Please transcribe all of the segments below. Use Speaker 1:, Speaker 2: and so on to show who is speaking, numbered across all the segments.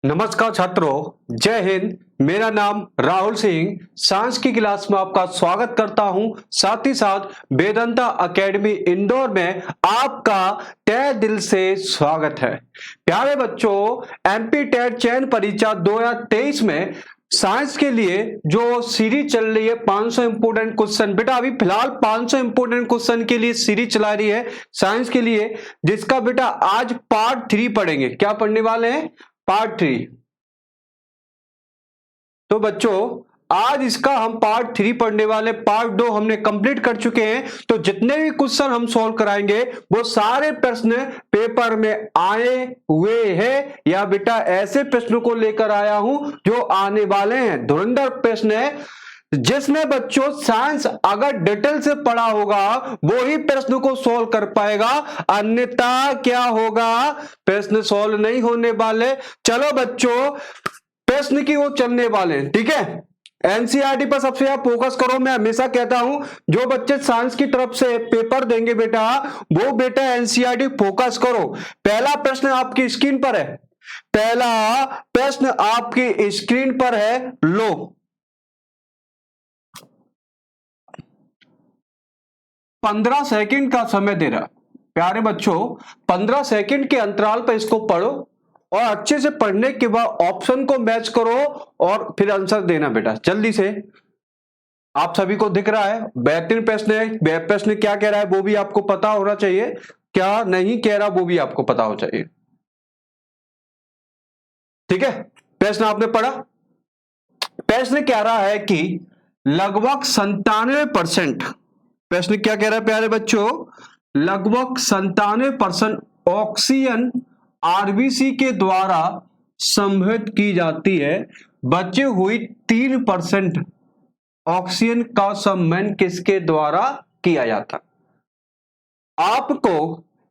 Speaker 1: नमस्कार छात्रों, जय हिंद। मेरा नाम राहुल सिंह, साइंस की क्लास में आपका स्वागत करता हूं। साथ ही साथ वेदांता एकेडमी इंदौर में आपका तहे दिल से स्वागत है। प्यारे बच्चों, एमपी टेट चयन परीक्षा 2023 में साइंस के लिए जो सीरीज चल रही है 500 इंपोर्टेंट क्वेश्चन, बेटा अभी फिलहाल 500 इंपोर्टेंट क्वेश्चन के लिए सीरीज चला रही है साइंस के लिए, जिसका बेटा आज पार्ट 3 पढ़ेंगे। क्या पढ़ने वाले हैं? पार्ट 3। तो बच्चों आज इसका हम पार्ट 3 पढ़ने वाले। पार्ट 2 हमने कंप्लीट कर चुके हैं। तो जितने भी क्वेश्चन हम सॉल्व कराएंगे वो सारे प्रश्न पेपर में आए हुए हैं या बेटा ऐसे प्रश्नों को लेकर आया हूं जो आने वाले हैं। धुरंधर प्रश्न है, जिसमें बच्चों साइंस अगर डिटेल से पढ़ा होगा वो ही प्रश्न को सॉल्व कर पाएगा, अन्यथा क्या होगा, प्रश्न सॉल्व नहीं होने वाले। चलो बच्चों प्रश्न की ओर चलने वाले हैं, ठीक है। एनसीईआरटी पर सबसे ज्यादा फोकस करो। मैं हमेशा कहता हूं जो बच्चे साइंस की तरफ से पेपर देंगे बेटा वो बेटा एनसीईआरटी फोकस करो। पहला प्रश्न आपकी स्क्रीन पर है, पहला प्रश्न आपकी स्क्रीन पर है। लो 15 सेकंड का समय दे रहा। प्यारे बच्चों 15 सेकंड के अंतराल पर इसको पढ़ो और अच्छे से पढ़ने के बाद ऑप्शन को मैच करो और फिर आंसर देना बेटा जल्दी से। आप सभी को दिख रहा है बेहतरीन प्रश्न है। वह प्रश्न क्या कह रहा है वो भी आपको पता होना चाहिए, क्या नहीं कह रहा वो भी आपको पता होना चाहिए, ठीक है। प्रश्न आपने पढ़ा। प्रश्न कह रहा है कि लगभग 97%, प्रश्न क्या कह रहा है प्यारे बच्चों, लगभग 97% ऑक्सीजन आरबीसी के द्वारा संवहित की जाती है। बची हुई 3% ऑक्सीजन का संवहन किसके द्वारा किया जाता? आपको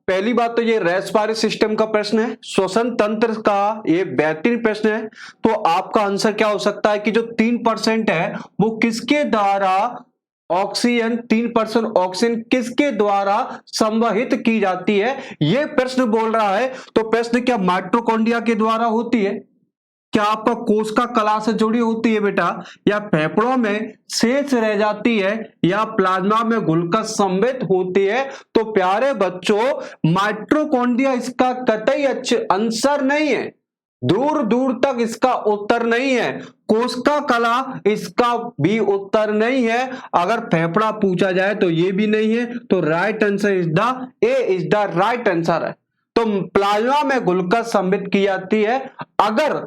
Speaker 1: पहली बात तो ये रेस्पिरेटरी सिस्टम का प्रश्न है, श्वसन तंत्र का ये बेहतरीन प्रश्न है। तो आपका आंसर क्या हो सकता है कि जो 3% है वो किसके द्वारा ऑक्सीजन, 3% ऑक्सीजन किसके द्वारा संवहित की जाती है, यह प्रश्न बोल रहा है। तो प्रश्न क्या माइटोकॉन्ड्रिया के द्वारा होती है? क्या आपका कोशिका कला से जुड़ी होती है बेटा, या फेफड़ों में शेष रह जाती है, या प्लाज्मा में घुलकर संवहित होती है? तो प्यारे बच्चों माइटोकॉन्ड्रिया इसका कतई अच्छे आंसर नहीं है, दूर दूर तक इसका उत्तर नहीं है। कोशिका कला इसका भी उत्तर नहीं है। अगर फेफड़ा पूछा जाए तो ये भी नहीं है। तो right answer is the A, is the right answer है। तो प्लाज्मा में घुलकर संवहित की जाती है। अगर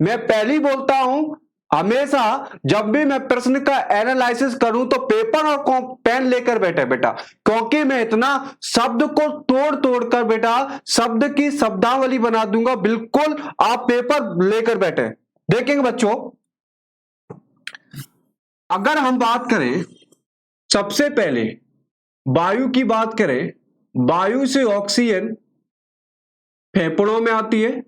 Speaker 1: मैं पहले बोलता हूं हमेशा जब भी मैं प्रश्न का एनालिसिस करूं तो पेपर और पेन लेकर बैठे बेटा, क्योंकि मैं इतना शब्द को तोड़ तोड़ कर बेटा शब्द की शब्दावली बना दूंगा। बिल्कुल आप पेपर लेकर बैठे देखेंगे बच्चों। अगर हम बात करें सबसे पहले वायु की बात करें, वायु से ऑक्सीजन फेफड़ों में आती है।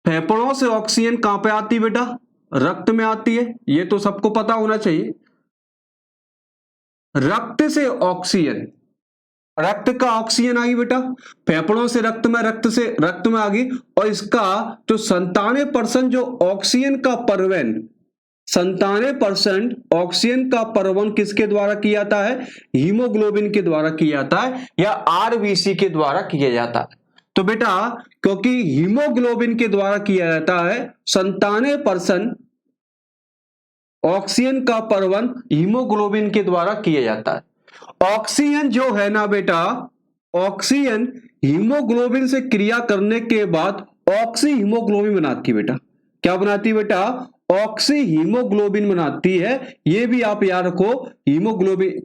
Speaker 1: फेफड़ों से ऑक्सीजन कहां पे आती है बेटा? रक्त में आती है। ये तो सबको पता होना चाहिए। रक्त से ऑक्सीजन, रक्त का ऑक्सीजन आई बेटा फेफड़ों से रक्त में, रक्त से रक्त में आ गई। और इसका जो 97% जो ऑक्सीजन का परिवहन, 97% ऑक्सीजन का परिवहन किसके द्वारा किया जाता है? हीमोग्लोबिन के द्वारा किया जाता है या आरबीसी के द्वारा किया जाता है। तो बेटा क्योंकि हीमोग्लोबिन के द्वारा किया जाता है, 97% ऑक्सीजन का परिवहन हीमोग्लोबिन के द्वारा किया जाता है। ऑक्सीजन जो है ना बेटा, ऑक्सीजन हीमोग्लोबिन से क्रिया करने के बाद ऑक्सी हीमोग्लोबिन बनाती है बेटा। क्या बनाती है बेटा? ऑक्सी हीमोग्लोबिन बनाती है। ये भी आप याद रखो, हीमोग्लोबिन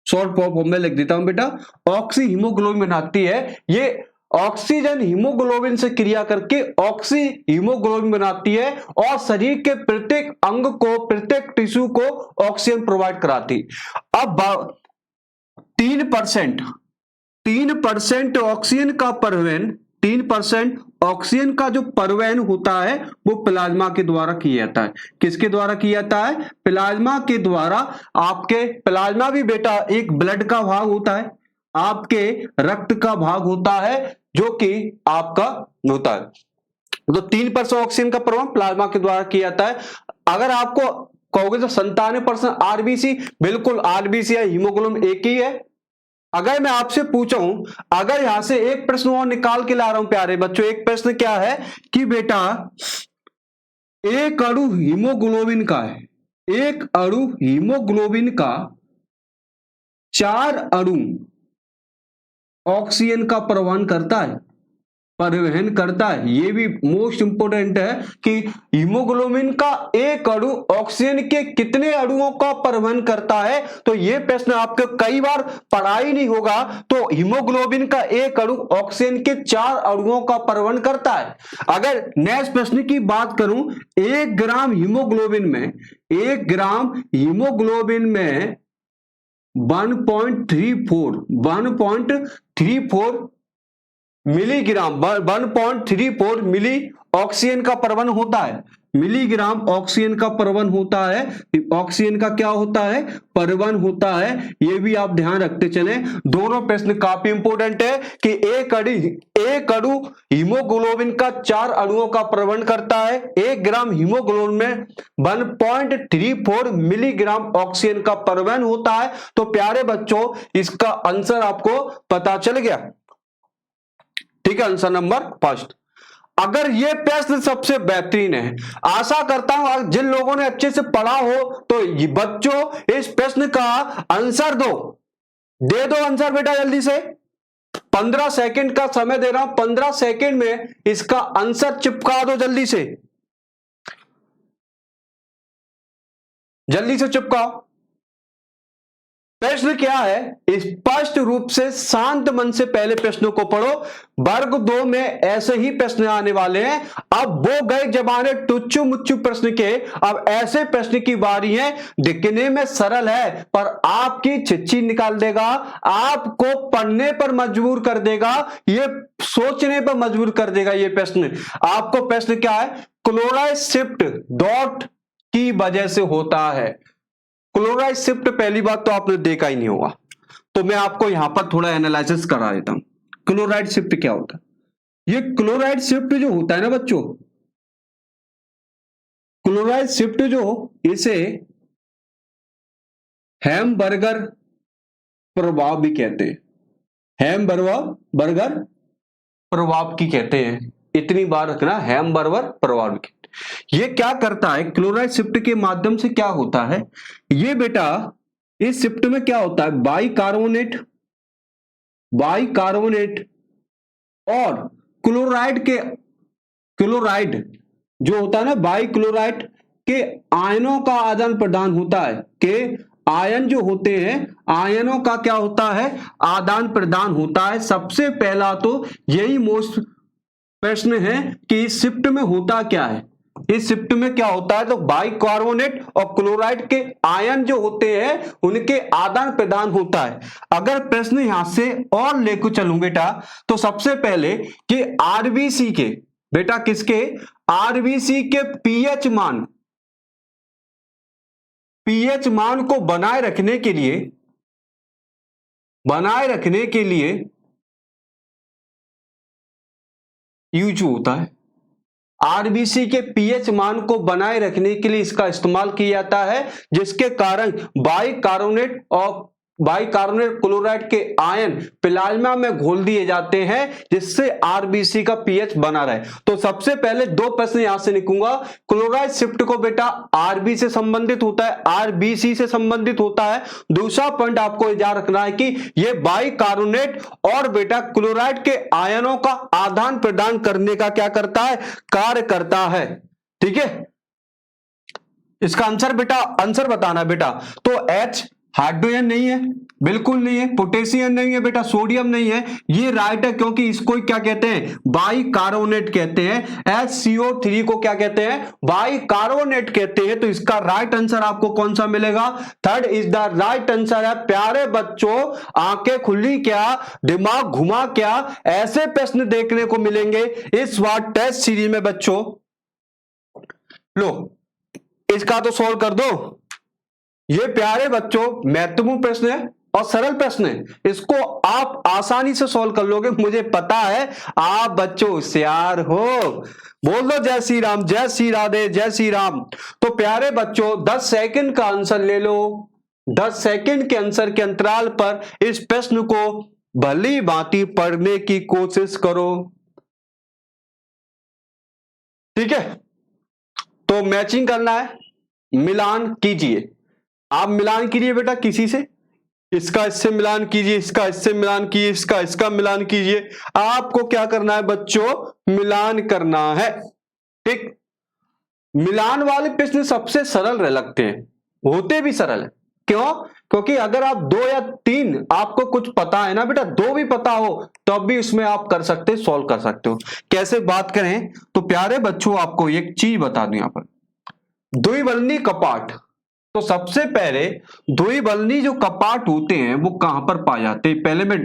Speaker 1: शॉर्ट फॉर्म में लिख देता हूं बेटा, ऑक्सी हीमोग्लोबिन बनाती है। ये ऑक्सीजन हीमोग्लोबिन से क्रिया करके ऑक्सी हीमोग्लोबिन बनाती है और शरीर के प्रत्येक अंग को, प्रत्येक टिश्यू को ऑक्सीजन प्रोवाइड कराती। अब 3% ऑक्सीजन का परिवहन, 3% ऑक्सीजन का जो परिवहन होता है वो प्लाज्मा के द्वारा किया जाता है। किसके द्वारा किया जाता है? प्लाज्मा के द्वारा। आपके प्लाज्मा भी बेटा एक ब्लड का भाग होता है। आपके रक्त का भाग होता है जो कि आपका होता है। तो 3% ऑक्सीजन का प्रवाह प्लाज्मा के द्वारा किया जाता है। अगर आपको कहोगे तो 97% आरबीसी, बिल्कुल आरबीसी है, हीमोग्लोबिन एक ही है। अगर मैं आपसे पूछूं, अगर यहां से एक प्रश्न और निकाल के ला रहा हूं प्यारे बच्चों, एक प्रश्न क्या है कि बेटा एक अणु हीमोग्लोबिन का है, एक अणु हीमोग्लोबिन का 4 अणु ऑक्सीजन का परिवहन करता है, परिवहन करता है। ये भी मोस्ट इंपोर्टेंट है कि हीमोग्लोबिन का एक अणु ऑक्सीजन के कितने अणुओं का परिवहन करता है। तो ये प्रश्न आपको कई बार पढ़ा ही नहीं होगा। तो हीमोग्लोबिन का एक अणु ऑक्सीजन के 4 अणुओं का परिवहन करता है। अगर नेक्स्ट प्रश्न की बात करूं, 1 ग्राम हीमोग्लोबिन में 1.34 मिलीग्राम 1.34 मिली ऑक्सीजन का परिवहन होता है। मिलीग्राम ऑक्सीजन का परिवहन होता है। ऑक्सीजन का क्या होता है? परिवहन होता है। ये भी आप ध्यान रखते चलें। दोनों प्रश्न काफी इंपोर्टेंट है कि एक अणु हीमोग्लोबिन का 4 अणुओं का परिवहन करता है। 1 ग्राम हीमोग्लोबिन में 1.34 मिलीग्राम ऑक्सीजन का परिवहन होता है। तो प्यारे बच्चों, इसका आंसर आपको पता चल गया। ठीक है, आंसर नंबर फर्स्ट। अगर ये प्रश्न सबसे बेहतरीन है, आशा करता हूं जिन लोगों ने अच्छे से पढ़ा हो तो ये बच्चों इस प्रश्न का आंसर दे दो आंसर बेटा जल्दी से। 15 सेकंड का समय दे रहा हूं, 15 सेकंड में इसका आंसर चिपका दो, जल्दी से चिपकाओ। प्रश्न क्या है? स्पष्ट रूप से शांत मन से पहले प्रश्नों को पढ़ो। वर्ग 2 में ऐसे ही प्रश्न आने वाले हैं। अब वो गए जमाने टुच्चू मुच्चू प्रश्न के, अब ऐसे प्रश्न की बारी है। दिखने में सरल है पर आपकी छिच्ची निकाल देगा, आपको पढ़ने पर मजबूर कर देगा, ये सोचने पर मजबूर कर देगा। ये प्रश्न आपको, प्रश्न क्या है? क्लोराइड शिफ्ट डॉट की वजह से होता है। क्लोराइड शिफ्ट पहली बात तो आपने देखा ही नहीं होगा, तो मैं आपको यहां पर थोड़ा एनालिसिस करा देता हूं। क्लोराइड शिफ्ट क्या होता है? ये क्लोराइड शिफ्ट जो होता है ना बच्चों, क्लोराइड शिफ्ट जो, इसे हैमबर्गर प्रभाव भी कहते हैं। हैमबर्गर प्रभाव की कहते हैं। इतनी बार रखना, हैमबर्गर प्रभाव भी कहते हैं। ये क्या करता है? क्लोराइड शिफ्ट के माध्यम से क्या होता है ये बेटा, इस शिफ्ट में क्या होता है? बाइकार्बोनेट और क्लोराइड जो होता है ना, बाइक्लोराइड के आयनों का आदान प्रदान होता है। के आयन जो होते हैं, आयनों का क्या होता है? आदान प्रदान होता है। सबसे पहला तो यही मोस्ट प्रश्न है कि इस शिफ्ट में होता क्या है। इस शिफ्ट में क्या होता है? तो बाइकार्बोनेट और क्लोराइड के आयन जो होते हैं उनके आदान प्रदान होता है। अगर प्रश्न यहां से और लेकर चलूं बेटा, तो सबसे पहले कि आरबीसी के, बेटा किसके? आरबीसी के पीएच मान को बनाए रखने के लिए यूज होता है। आरबीसी के पीएच मान को बनाए रखने के लिए इसका इस्तेमाल किया जाता है, जिसके कारण बाइकार्बोनेट क्लोराइड के आयन प्लाज्मा में घोल दिए जाते हैं, जिससे आरबीसी का पीएच बना रहे। तो सबसे पहले 2 प्रश्न यहां से निकलूंगा। क्लोराइड शिफ्ट को बेटा आरबी से संबंधित होता है, आरबीसी से संबंधित होता है। दूसरा पॉइंट आपको याद रखना है कि यह बाइकार्बोनेट और बेटा क्लोराइड के आयनों का आदान प्रदान करने का क्या करता है? कार्य करता है। ठीक है, इसका आंसर बेटा, आंसर बताना बेटा। तो H हाइड्रोजन नहीं है, बिल्कुल नहीं है। पोटेशियम नहीं है बेटा, सोडियम नहीं है। ये राइट है, क्योंकि इसको क्या कहते हैं? बाइकार्बोनेट कहते हैं। HCO3 को क्या कहते हैं? बाइकार्बोनेट कहते हैं। तो इसका राइट आंसर आपको कौन सा मिलेगा? Third is the right answer है। प्यारे बच्चों, आंखें खुली क्या, दिमाग घुमा क्या, ऐसे प्रश्न देखने को मिलेंगे इस बार टेस्ट सीरीज में बच्चों। लो, इसका तो सॉल्व कर दो। ये प्यारे बच्चों महत्वपूर्ण प्रश्न है और सरल प्रश्न है, इसको आप आसानी से सॉल्व कर लोगे, मुझे पता है आप बच्चों होशियार हो। बोल दो जय श्री राम, जय श्री राधे, जय श्री राम। तो प्यारे बच्चों 10 सेकंड का आंसर ले लो, 10 सेकंड के आंसर के अंतराल पर इस प्रश्न को भली भांति पढ़ने की कोशिश करो, ठीक है। तो मैचिंग करना है, मिलान कीजिए, आप मिलान कीजिए बेटा किसी से, इसका इससे मिलान कीजिए, इसका इससे मिलान कीजिए, इसका इसका मिलान कीजिए। आपको क्या करना है बच्चों, मिलान करना है, ठीक। मिलान वाले प्रश्न सबसे सरल रह लगते हैं, होते भी सरल है। क्यों? क्योंकि अगर आप 2 या 3 आपको कुछ पता है ना बेटा, 2 भी पता हो तो भी उसमें आप कर सकते, सॉल्व कर सकते हो। कैसे बात करें तो प्यारे बच्चों आपको एक चीज बता दूं, यहां पर द्विबलनी कपाट। तो सबसे पहले द्विबलनी जो कपाट होते हैं वो कहां पर पाए जाते हैं, पहले मैं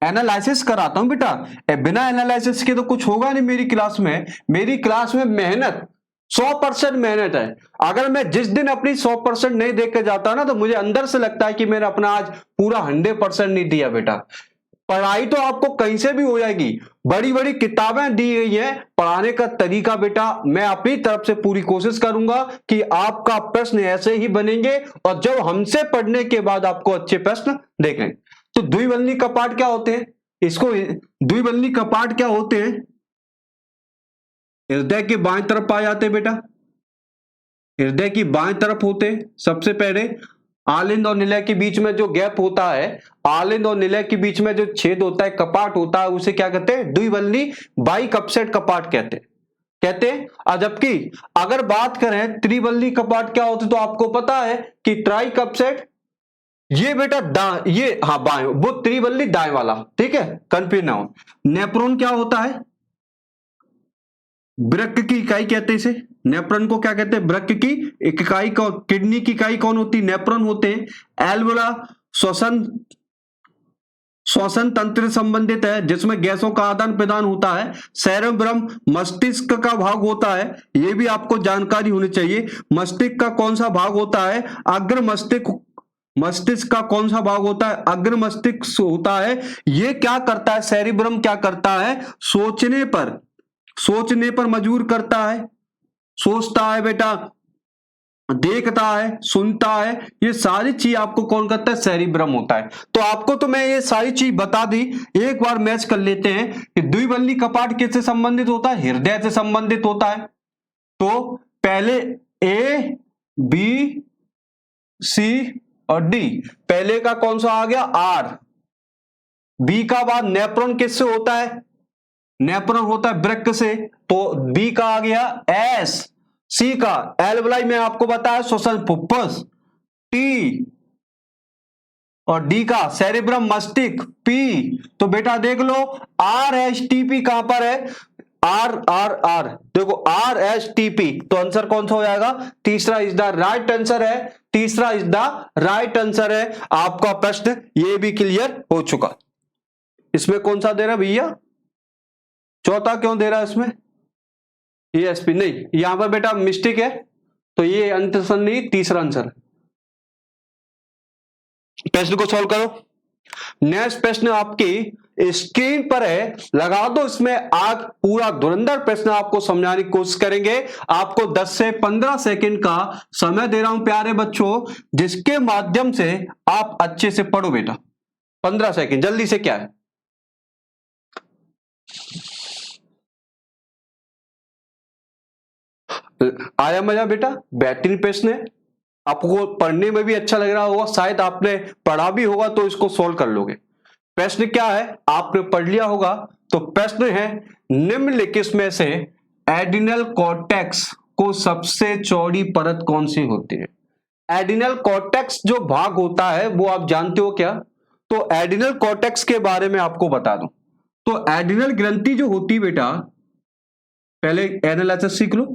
Speaker 1: एनालिसिस कराता हूं बेटा। बिना एनालिसिस के तो कुछ होगा नहीं मेरी क्लास में। मेरी क्लास में मेहनत 100% मेहनत है। अगर मैं जिस दिन अपनी 100% नहीं देख के जाता ना तो मुझे अंदर से लगता है कि मैंने अपना आज पूरा 100% नहीं दिया बेटा। पढ़ाई तो आपको कहीं से भी हो जाएगी, बड़ी बड़ी किताबें दी गई हैं, पढ़ाने का तरीका बेटा मैं अपनी तरफ से पूरी कोशिश करूंगा कि आपका प्रश्न ऐसे ही बनेंगे और जब हमसे पढ़ने के बाद आपको अच्छे प्रश्न देखें। तो द्विबलनी कपाट क्या होते हैं, इसको द्विबलनी कपाट क्या होते हैं, हृदय के बाएं तरफ पाए जाते हैं बेटा, हृदय की बाएं तरफ होते हैं। सबसे पहले आलिंद और निलय के बीच में जो गैप होता है, आलिंद और निलय के बीच में जो छेद होता है, कपाट होता है, उसे क्या कहते हैं, द्विबलनी बाइकप्सेट कपाट कहते हैं। और जबकि अगर बात करें त्रिबलनी कपाट क्या होते, तो आपको पता है कि ट्राइकप्सेट, ये बेटा ये हाँ बाएं, वो त्रिबलनी दाएं वाला, ठीक है, कंफ्यूज ना हो। नेप्रोन क्या होता है, वृक्क की इकाई कहते हैं इसे, नेप्रॉन को क्या कहते हैं, वृक्क की इकाई। किडनी की इकाई कौन होती है, नेप्रॉन होते हैं। एल्वोला श्वसन तंत्र संबंधित है जिसमें गैसों का आदान प्रदान होता है। सेरेब्रम मस्तिष्क का भाग होता है, यह भी आपको जानकारी होनी चाहिए। मस्तिष्क का कौन सा भाग होता है, अग्र मस्तिष्क। मस्तिष्क का कौन सा भाग होता है, अग्र मस्तिष्क होता है। यह क्या करता है, सेरेब्रम क्या करता है, सोचने पर मजबूर करता है, सोचता है बेटा, देखता है, सुनता है, ये सारी चीज आपको कौन करता है, सेरिब्रम होता है। तो आपको तो मैं ये सारी चीज बता दी, एक बार मैच कर लेते हैं कि द्विबलनी कपाट किससे संबंधित होता है, हृदय से संबंधित होता है। तो पहले ए बी सी और डी, पहले का कौन सा आ गया, आर। बी का बाद नेप्रोन किससे होता है, नेप्रोन होता है वृक्क से, तो बी का आ गया एस। सी का एल्वलाई में आपको बताया श्वसन फुफ्फुस, टी। और डी का सेरिब्रम मस्तिष्क, पी। तो बेटा देख लो आर एस टी पी कहां पर है, आर आर आर, देखो आर एस टी पी। तो आंसर कौन सा हो जाएगा, तीसरा इज द राइट आंसर है, तीसरा इज द राइट आंसर है। आपका प्रश्न ये भी क्लियर हो चुका। इसमें कौन सा दे रहा है भैया, चौथा क्यों दे रहा है इसमें, ये एसपी नहीं, यहां पर बेटा मिस्टेक है, तो ये आंसर नहीं, तीसरा आंसर। प्रश्न को सॉल्व करो। नेक्स्ट प्रश्न आपकी स्क्रीन पर है, लगा दो इसमें आग, पूरा धुरंधर प्रश्न आपको समझाने की कोशिश करेंगे। आपको 10 से 15 सेकंड का समय दे रहा हूं प्यारे बच्चों, जिसके माध्यम से आप अच्छे से पढ़ो बेटा। 15 सेकंड जल्दी से, क्या है आया मजा बेटा, बेहतरीन प्रश्न है, आपको पढ़ने में भी अच्छा लग रहा होगा, शायद आपने पढ़ा भी होगा तो इसको सोल्व कर लोगे। प्रश्न क्या है, आपने पढ़ लिया होगा। तो प्रश्न है, निम्नलिखित में से एडिनल कॉर्टेक्स को सबसे चौड़ी परत कौन सी होती है। एडिनल कॉर्टेक्स जो भाग होता है वो आप जानते हो क्या, तो एडिनल कॉर्टेक्स के बारे में आपको बता दूं। तो एडिनल ग्रंथि जो होती है बेटा, पहले एनालिसिस सीख लो।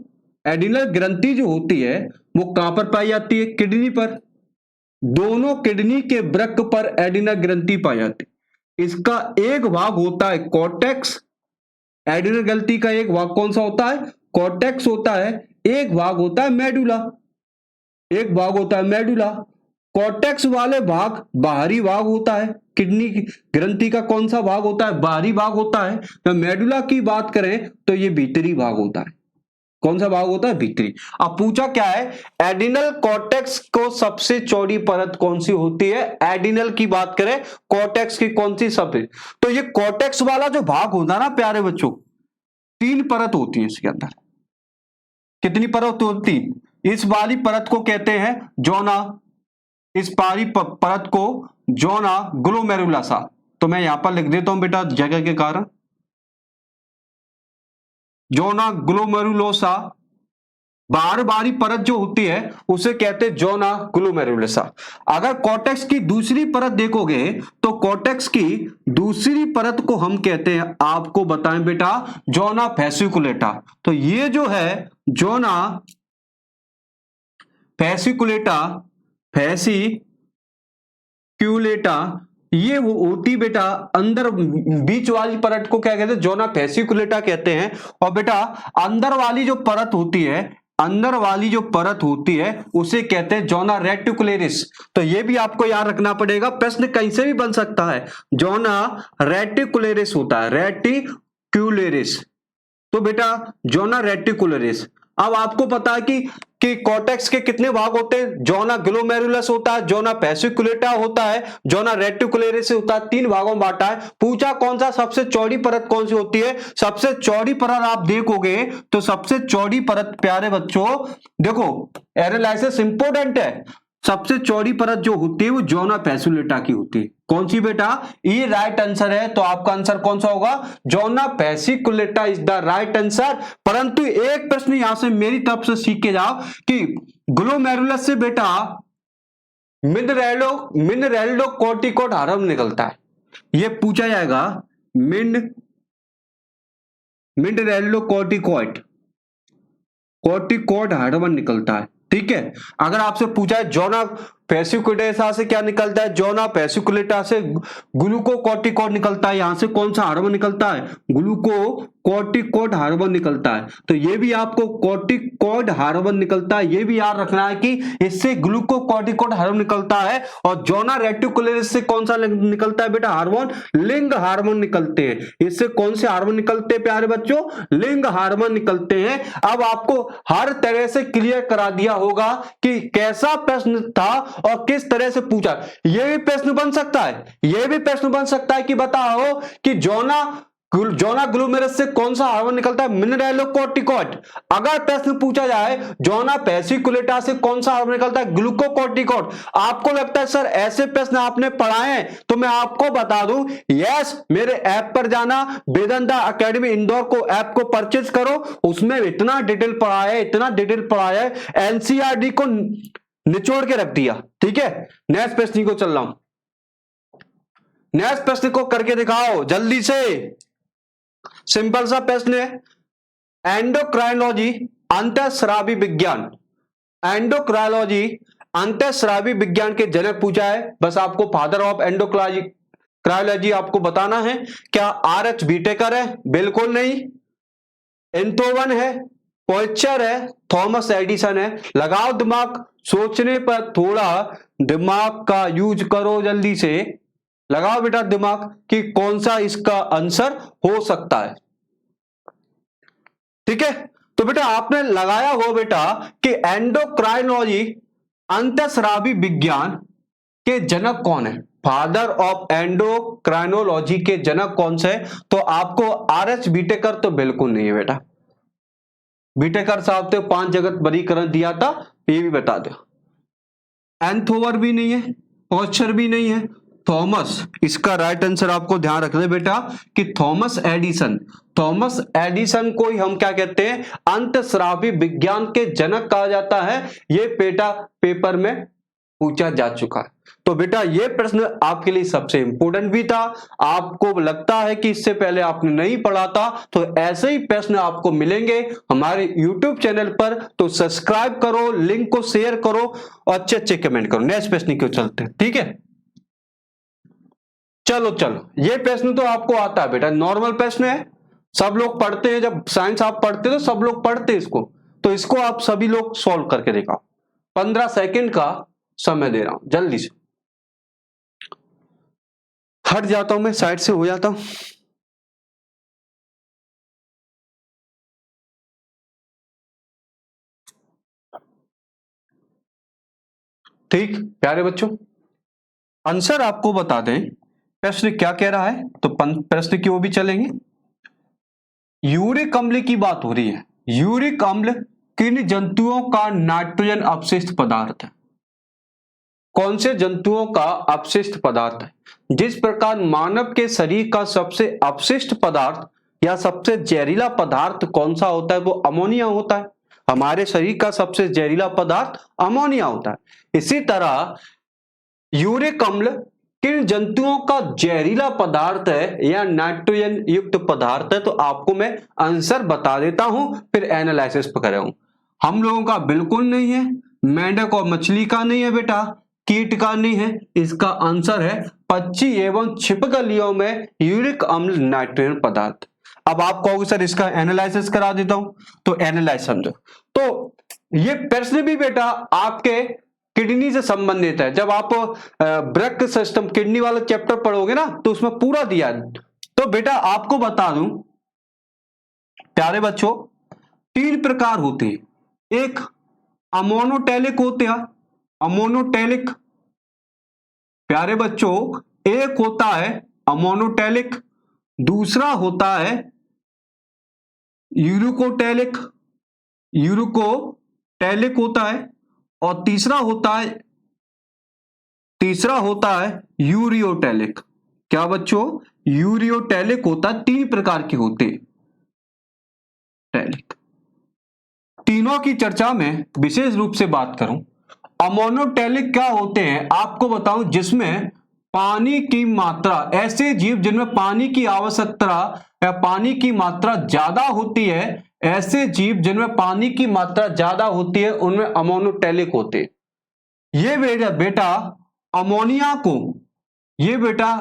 Speaker 1: एडिनल ग्रंथि जो होती है वो कहां पर पाई जाती है, किडनी पर। दोनों किडनी के वृक्क पर एडिनल ग्रंथि पाई जाती है। इसका एक भाग होता है कॉर्टेक्स, एडिनल ग्रंथि का एक भाग कौन सा होता है, कॉर्टेक्स होता है। एक भाग होता है मेडुला, एक भाग होता है मेडुला। कॉर्टेक्स वाले भाग बाहरी भाग होता है, किडनी की ग्रंथि का कौन सा भाग होता है, बाहरी भाग होता है। तो मेडुला की बात करें तो ये भीतरी भाग होता है। कौन सा भाग होता है, भीतरी। अब पूछा क्या है, एडिनल कॉर्टेक्स को सबसे चौड़ी परत कौन सी होती है, एडिनल की बात करें कॉर्टेक्स की कौन सी सबसे, तो ये कॉर्टेक्स वाला जो भाग होता है ना प्यारे बच्चों, 3 परत होती है इसके अंदर। कितनी परत होती, इस वाली परत को कहते हैं जोना, इस पारी परत को जोना ग्लोमेरुलसा। तो मैं यहां पर लिख देता हूं बेटा जगह के कारण, जोना ग्लोमेरुलोसा। बारी परत जो होती है उसे कहते हैं जोना ग्लोमेरुलोसा। अगर कॉर्टेक्स की दूसरी परत देखोगे तो कॉर्टेक्स की दूसरी परत को हम कहते हैं, आपको बताएं बेटा, जोना फेसिकुलेटा। तो ये जो है जोना फेसिकुलेटा, फेसिक्यूलेटा, ये वो होती बेटा अंदर बीच वाली परत को क्या कहते हैं, जोना फेसिकुलेटा कहते हैं। और बेटा अंदर वाली जो परत होती है, अंदर वाली जो परत होती है उसे कहते हैं जोना रेटिकुलेरिस। तो ये भी आपको याद रखना पड़ेगा, प्रश्न कहीं से भी बन सकता है। जोना रेटिकुलेरिस होता है, रेटिकुलेरिस। तो बेटा जोना रेटिकुलरिस। अब आपको पता है कि कॉर्टेक्स के कितने भाग होते हैं, जोना ग्लोमेरुलस होता है, जोना फेसिकुलेटा होता है, जोना रेटिकुलरिस होता है, 3 भागों में बांटा है। पूछा कौन सा सबसे चौड़ी परत कौन सी होती है, सबसे चौड़ी परत आप देखोगे तो सबसे चौड़ी परत प्यारे बच्चों देखो, एनालिसिस इंपोर्टेंट है, सबसे चौड़ी परत जो होती है वो जोना फेसिकुलेटा की होती है। कौन सी बेटा, ये राइट आंसर है। तो आपका आंसर कौन सा होगा, zona fasciculata is the right answer. परंतु एक प्रश्न यहां से मेरी तरफ से सीख के जाओ कि ग्लोमेरुलस से बेटा मिनरेलो कॉर्टिकॉइड हार्मोन निकलता है, ये पूछा जाएगा। मिनरेलो कॉर्टिकॉइड हार्मोन निकलता है, ठीक है। अगर आपसे पूछा है जोना फेसिकुलेटा से क्या निकलता है, जोना फेसिकुलेटा से ग्लूकोकॉर्टिकॉइड निकलता है। यहां से कौन सा हार्मोन निकलता है, ग्लूकोकॉर्टिकॉइड हार्मोन निकलता है। तो ये भी आपको कॉर्टिकॉइड हार्मोन निकलता है, ये भी याद रखना है कि इससे ग्लूकोकॉर्टिकॉइड हार्मोन निकलता है। और जोना रेटिकुलरिस से कौन सा निकलता है बेटा हार्मोन, लिंग हार्मोन निकलते हैं। इससे कौन से हार्मोन निकलते हैं प्यारे बच्चों, लिंग हार्मोन निकलते हैं। अब आपको हर तरह से क्लियर करा दिया होगा कि कैसा प्रश्न था और किस तरह से पूछा। यह भी प्रश्न बन सकता है, यह भी प्रश्न बन सकता है कि बताओ कि जोना ग्लोमेरुलस से कौन सा हार्मोन निकलता है, मिनरेलो कॉर्टिकॉइड। अगर प्रश्न पूछा जाए जोना फेसिकुलेटा से कौन सा हार्मोन निकलता है, ग्लूकोकॉर्टिकॉइड। आपको लगता है सर ऐसे प्रश्न आपने पढ़ाए हैं, तो मैं आपको बता दूं, यस, मेरे ऐप पर जाना, वेदांता एकेडमी इंदौर को ऐप को परचेज करो, उसमें इतना डिटेल पढ़ाया है, इतना डिटेल पढ़ाया है, एनसीईआरटी को निचोड़ के रख दिया, ठीक है। नेक्स्ट प्रश्न को चल रहा हूं, नेक्स्ट प्रश्न को करके दिखाओ जल्दी से। सिंपल सा प्रश्न है, एंडोक्राइनोलॉजी अंतःस्रावी विज्ञान, एंडोक्राइनोलॉजी अंतःस्रावी विज्ञान के जनक पूछा है। बस आपको फादर ऑफ एंडोक्राइनोलॉजी आपको बताना है। क्या आर.एच. व्हिटेकर है, बिल्कुल नहीं। एंथोवन है, पोइचर है, थॉमस एडिसन है। लगाओ दिमाग, सोचने पर थोड़ा दिमाग का यूज करो, जल्दी से लगाओ बेटा दिमाग कि कौन सा इसका आंसर हो सकता है, ठीक है। तो बेटा आपने लगाया हो बेटा कि एंडोक्राइनोलॉजी अंतःस्रावी विज्ञान के जनक कौन है, फादर ऑफ एंडोक्राइनोलॉजी के जनक कौन से, तो आपको आर.एच. व्हिटेकर तो बिल्कुल नहीं है बेटा। व्हिटेकर साहब तो 5 जगत वर्गीकरण दिया था, ये भी बता दो। एंथोवर भी नहीं है, पोइचर भी नहीं है, थॉमस, इसका राइट आंसर आपको ध्यान रखना बेटा कि थॉमस एडिसन, थॉमस एडिसन को ही हम क्या कहते हैं, अंतःस्रावी विज्ञान के जनक कहा जाता है। ये बेटा पेपर में पूछा जा चुका है। तो बेटा ये प्रश्न आपके लिए सबसे इंपॉर्टेंट भी था। आपको लगता है कि इससे पहले आपने नहीं पढ़ा था, तो ऐसे ही प्रश्न आपको मिलेंगे हमारे YouTube चैनल पर। तो सब्सक्राइब करो, लिंक को शेयर करो और अच्छे अच्छे कमेंट करो। नेक्स्ट प्रश्न क्यों चलते हैं, ठीक है। चलो ये प्रश्न तो आपको आता है बेटा, नॉर्मल प्रश्न है, सब लोग पढ़ते हैं। जब साइंस आप पढ़ते हो तो सब लोग पढ़ते हैं इसको, तो इसको आप सभी लोग सॉल्व करके दिखाओ। 15 सेकंड का समय दे रहा हूं, जल्दी से हट जाता हूं, मैं साइड से हो जाता हूं। ठीक प्यारे बच्चों, आंसर आपको बता दें प्रश्न क्या कह रहा है, तो प्रश्न की ओर भी चलेंगे। यूरिक अम्ल की बात हो रही है। यूरिक अम्ल किन जंतुओं का नाइट्रोजन अपशिष्ट पदार्थ है? कौन से जंतुओं का अपशिष्ट पदार्थ है? जिस प्रकार मानव के शरीर का सबसे अपशिष्ट पदार्थ या सबसे जहरीला पदार्थ कौन सा होता है, वो अमोनिया होता है। हमारे शरीर का सबसे जहरीला पदार्थ अमोनिया होता है। इसी तरह यूरिक अम्ल किन जंतुओं का जहरीला पदार्थ है या नाइट्रोजन युक्त पदार्थ है, तो आपको मैं आंसर बता देता हूं, फिर एनालिसिस पर करें। हम लोगों का बिल्कुल नहीं है, मेंढक और मछली का नहीं है बेटा, कीट का नहीं है, इसका आंसर है पक्षी एवं छिपकलियों में यूरिक अम्ल नाइट्रोजन पदार्थ। अब आप कहोगे सर इसका एनालिसिस करा देता हूं, तो एनालाइज समझो। तो ये प्रश्न भी बेटा आपके किडनी से संबंधित है। जब आप ब्रेक सिस्टम किडनी वाला चैप्टर पढ़ोगे ना, तो उसमें पूरा दिया है। तो बेटा आपको बता दूं प्यारे बच्चों, 3 प्रकार होते हैं। एक अमोनोटैलिक होते हैं, अमोनोटैलिक प्यारे बच्चों, एक होता है अमोनोटैलिक, दूसरा होता है यूरिकोटैलिक, यूरिकोटैलिक होता है, और तीसरा होता है यूरियोटैलिक। क्या बच्चों? यूरियोटैलिक होता है, 3 प्रकार के होते टैलिक। तीनों की चर्चा में विशेष रूप से बात करूं, अमोनोटैलिक क्या होते हैं आपको बताऊं, जिसमें पानी की मात्रा, ऐसे जीव जिनमें पानी की आवश्यकता या पानी की मात्रा ज्यादा होती है, ऐसे जीव जिनमें पानी की मात्रा ज्यादा होती है, उनमें अमोनोटैलिक होते हैं। ये बेटा अमोनिया को, ये बेटा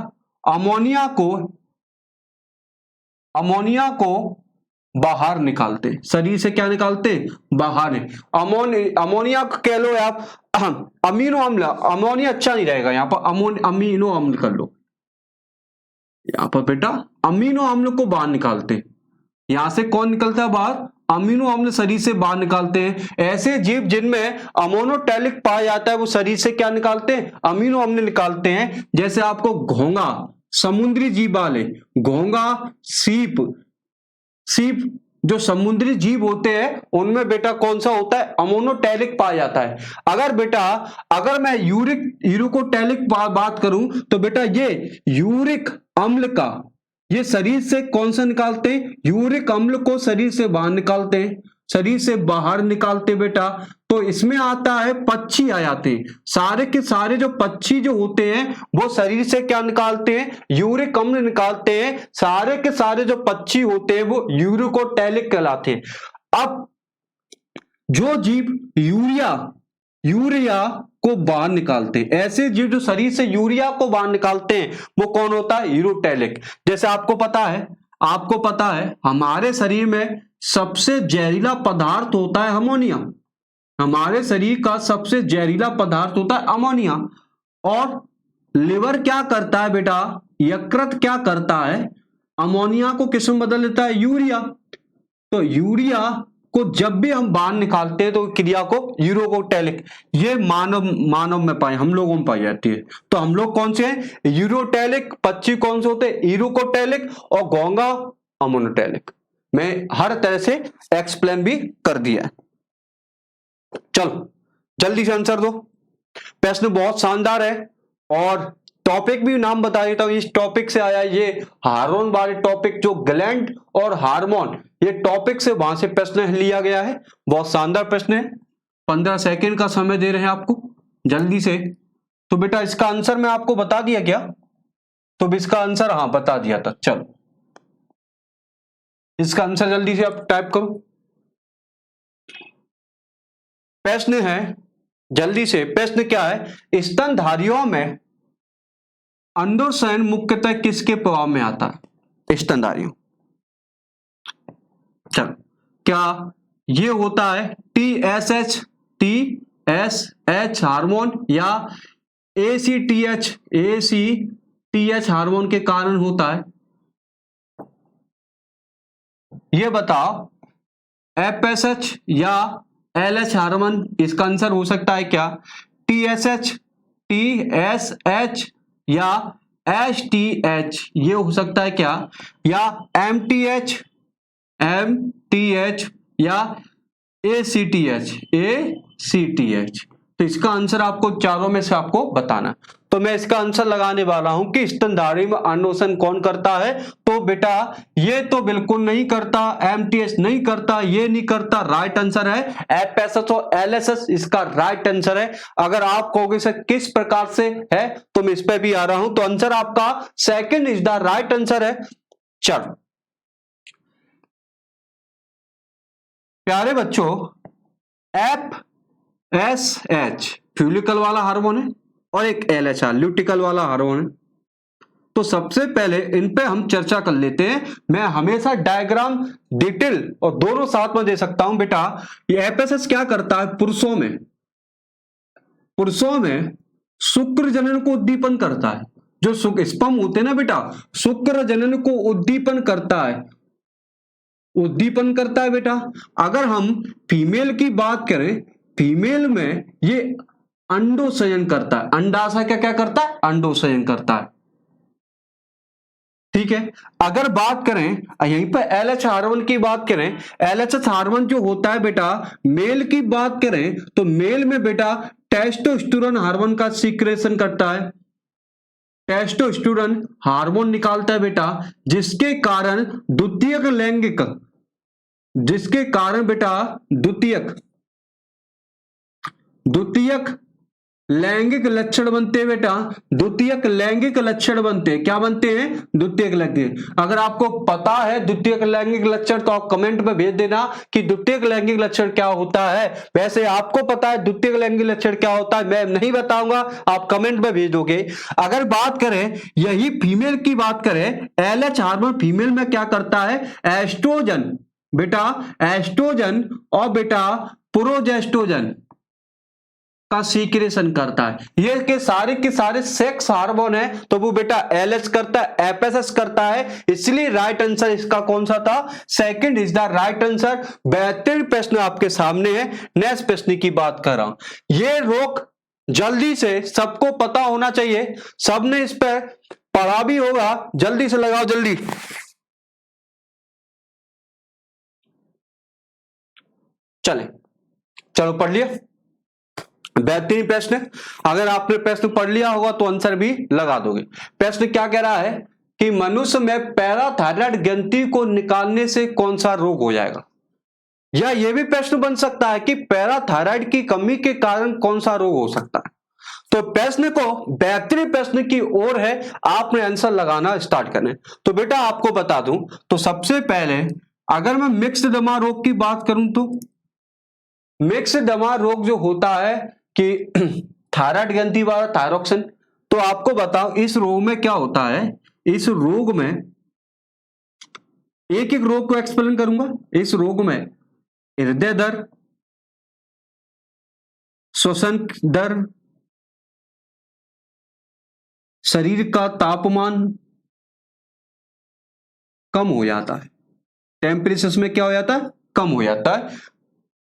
Speaker 1: अमोनिया को बाहर निकालते, शरीर से क्या निकालते? बाहर। अमोनिया को कह लो आप अमीनो अम्ल, अमोनिया अच्छा नहीं रहेगा, यहां पर अमीनो अम्ल कर लो, यहां पर बेटा अमीनो अम्ल को बाहर निकालते। यहां से कौन निकलता है बाहर? अमीनो अम्ल शरीर से बाहर निकालते हैं। ऐसे जीव जिनमें अमोनोटैलिक पाया जाता है, वो शरीर से क्या निकालते हैं? अमीनो अम्ल निकालते हैं। जैसे आपको घोंगा, समुद्री जीव वाले घोंगा, सीप जो समुद्री जीव होते हैं, उनमें बेटा कौन सा होता है? अमोनोटैलिक पाया जाता है। अगर मैं यूरिकोटैलिक बात करूं, तो बेटा ये यूरिक अम्ल का, ये शरीर से कौन सा निकालते हैं? यूरिक अम्ल को शरीर से बाहर निकालते हैं, शरीर से बाहर निकालते बेटा। तो इसमें आता है पक्षी आ जाते हैं, सारे के सारे जो पक्षी जो होते हैं, वो शरीर से क्या निकालते हैं? यूरिक अम्ल निकालते हैं। सारे के सारे जो पक्षी होते हैं, वो यूरिकोटैलिक कहलाते हैं। अब जो जीव यूरिया को बाहर निकालते हैं, ऐसे जीव जो शरीर से यूरिया को बाहर निकालते हैं, वो कौन होता है? यूरोटैलिक। जैसे आपको पता है हमारे शरीर में सबसे जहरीला पदार्थ होता है अमोनिया। हमारे शरीर का सबसे जहरीला पदार्थ होता है अमोनिया। और लिवर क्या करता है बेटा? यकृत क्या करता है? अमोनिया को किस में बदल देता है? यूरिया। तो यूरिया को जब भी हम बाहर निकालते हैं, तो क्रिया को यूरोटैलिक, ये मानव में पाए, हम लोगों में पाई जाती है। तो हम लोग कौन से हैं? यूरोटैलिक। पक्षी कौन से होते हैं? यूरोटैलिक। और घोंगा अमोनोटैलिक। मैं हर तरह से एक्सप्लेन भी कर दिया है। चलो जल्दी से आंसर दो। प्रश्न बहुत शानदार है, और टॉपिक भी नाम बता देता हूं, इस टॉपिक से आया ये हार्मोन वाले टॉपिक, जो ग्लैंड और हार्मोन, ये टॉपिक से वहां से प्रश्न लिया गया है। बहुत शानदार प्रश्न है। 15 सेकंड का समय दे रहे हैं आपको, जल्दी से। तो बेटा इसका आंसर मैं आपको बता दिया क्या? तो इसका आंसर हाँ बता दिया था। चलो इसका आंसर जल्दी से आप टाइप करो। प्रश्न है, जल्दी से प्रश्न क्या है? स्तनधारियों में अंडोत्सर्जन मुख्यतः किसके प्रभाव में आता है? स्तनधारियों। चलो क्या ये होता है TSH, एच हार्मोन या ACTH हार्मोन के कारण होता है? ये बताओ, FSH या LH हार्मोन, इसका आंसर हो सकता है क्या? TSH या STH, ये हो सकता है क्या? या MTH या ACTH? तो इसका आंसर आपको चारों में से आपको बताना है। तो मैं इसका आंसर लगाने वाला हूं कि स्तनधारी में अन्नोसन कौन करता है। तो बेटा ये तो बिल्कुल नहीं करता, MTH नहीं करता, ये नहीं करता, राइट आंसर है FSH और LSH, इसका राइट आंसर है। अगर आप कहोगे सर किस प्रकार से है, तो मैं इस पे भी आ रहा हूं। तो आंसर आपका second is the right answer है। चलो प्यारे बच्चों, FSH फ्यूलिकल वाला हार्मोन है और एक LHR ल्यूटिकल वाला हार्मोन है। तो सबसे पहले इन पे हम चर्चा कर लेते हैं। मैं हमेशा डायग्राम डिटेल और दोनों साथ में दे सकता हूं। बेटा ये FSH क्या करता है, पुरुषों में शुक्र जनन को उद्दीपन करता है। जो स्पर्म होते हैं ना बेटा, शुक्र जनन को उद्दीपन करता है बेटा। अगर हम फीमेल की बात करें, फीमेल में ये अंडोसयन करता है। अंडाशय क्या करता है? अंडोसयन करता है। ठीक है। अगर बात करें यहीं पर LH हार्मोन की बात करें, LH हार्मोन जो होता है बेटा, मेल की बात करें तो मेल में बेटा टेस्टोस्टेरोन हार्मोन का सीक्रेशन करता है। टेस्टोस्टेरोन हार्मोन निकालता है बेटा, जिसके कारण बेटा द्वितीयक लैंगिक लक्षण बनते हैं बेटा। द्वितीयक लैंगिक लक्षण बनते हैं। क्या बनते हैं? द्वितीयक लैंगिक। अगर आपको पता है द्वितीयक लैंगिक लक्षण तो आप कमेंट में भेज देना कि द्वितीयक लैंगिक लक्षण क्या होता है। वैसे आपको पता है द्वितीयक लैंगिक लक्षण क्या होता है, मैं नहीं बताऊंगा, आप कमेंट में भेज दोगे। अगर बात करें यही फीमेल की बात करें, LH हार्मोन फीमेल में क्या करता है? एस्ट्रोजन बेटा, एस्ट्रोजन और बेटा प्रोजेस्टेरोन का सीक्रेशन करता है। ये के सारे सेक्स हार्मोन है, तो वो बेटा LH करता है, FSH करता है। इसलिए राइट आंसर इसका कौन सा था? Second is the right answer. बेहतरीन प्रश्न आपके सामने है। नेक्स्ट प्रश्न की बात कर रहा हूं। ये रोग जल्दी से सबको पता होना चाहिए, सबने इस पर पढ़ा भी होगा। जल्दी से लगाओ, जल्दी। चलो पढ़ लिया। बेहतरीन प्रश्न। अगर आपने प्रश्न पढ़ लिया होगा तो आंसर भी लगा दोगे। प्रश्न क्या कह रहा है कि मनुष्य में पैराथायराइड ग्रंथि को निकालने से कौन सा रोग हो जाएगा? या यह भी प्रश्न बन सकता है कि पैराथायराइड की कमी के कारण कौन सा रोग हो सकता है। तो प्रश्न को बेहतरीन प्रश्न की ओर है, आपने आंसर लगाना स्टार्ट करना है। तो बेटा आपको बता दूं, तो सबसे पहले अगर मैं मिक्स्ड दमा रोग की बात करूं तो मिक्स्ड दमा रोग जो होता है कि थायराइड ग्रंथि वाला थायरोक्सिन, तो आपको बताओ इस रोग में क्या होता है। इस रोग में एक एक रोग को एक्सप्लेन करूंगा। इस रोग में हृदय दर, श्वसन दर, शरीर का तापमान कम हो जाता है। टेम्परेचर में क्या हो जाता है? कम हो जाता है।